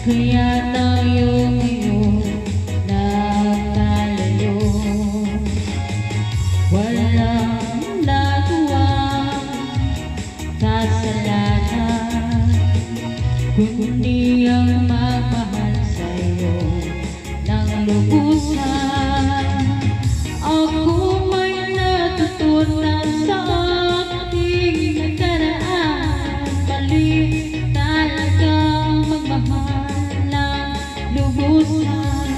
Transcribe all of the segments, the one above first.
Kaya tayo ngayon nagkalayo. Walang nagawang kasalanan, kundi ang magmahal sa'yo ng lubusan. Ako may natutunan sa aking nakaraan, mali talagang magmahal ng lubusan.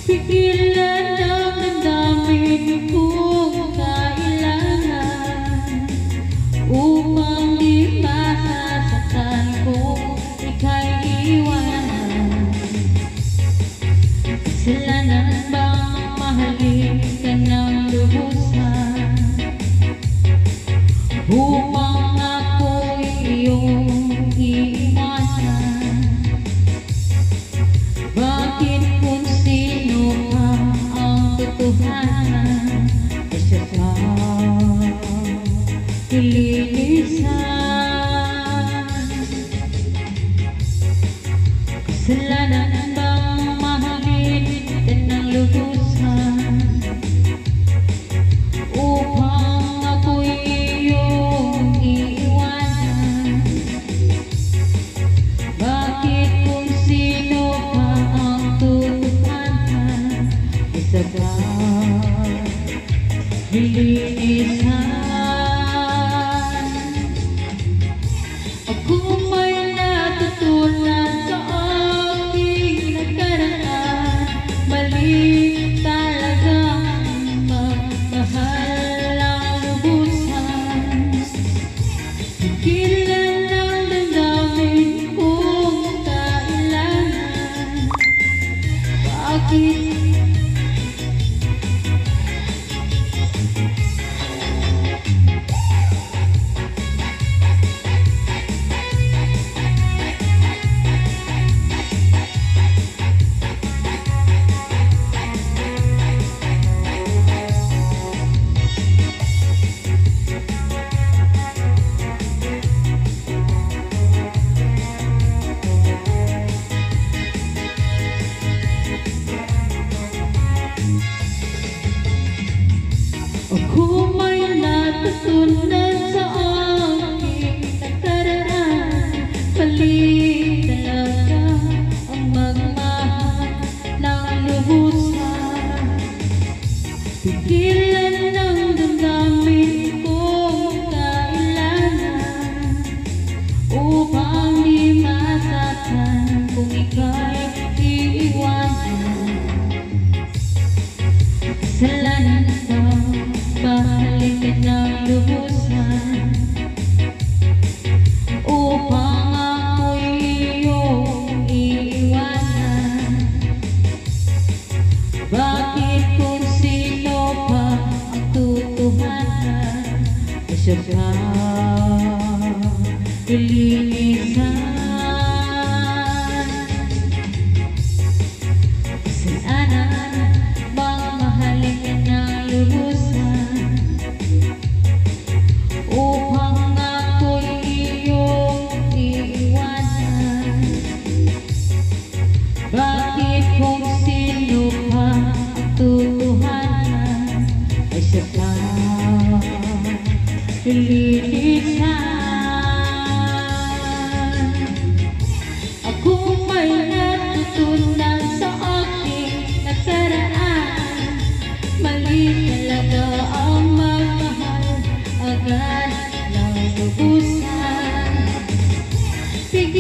Pigilan ang damdamin kong kailangan upang di masasaktan kung ika'y iwanan. Kasalanan bang mahalin ka ng lubusan upang ako'y iyong iiwanan? Bakit kung sino ka ang totohanan ay siya kang ililisan? Kasalanan bang mahalin ka ng lubusan upang ako'y iyong iiwanan? Bakit kung sino ka ang tutuhanan ay sa kang ililisan? Ako may natutunan sa aking nakaraan, mali talagang magmahal ang lubusan. Pigilan ang damdamin kong kailangan. Bakit ako may natutunan sa aking nakaraan, mali talaga ang magmahal ng lubusan. Pigilan ang damdamin kong kailangan upang di masaktan kung ika'y iiwanan. Kasalanan mahalin ka ng lubusan upang ako'y iyong iiwanan. Bakit kung sino pa ang tutuhanan ay siya kang ililisan? Kasalanan bang mahalin ka ng lubusan upang ako'y iyong iiwanan? Bakit kung sino pa ang tutuhanan ay siya kang ililisan? Ako may natutunan sa aking nakaraan, mali talaga ang magmahal agad ng lubusan.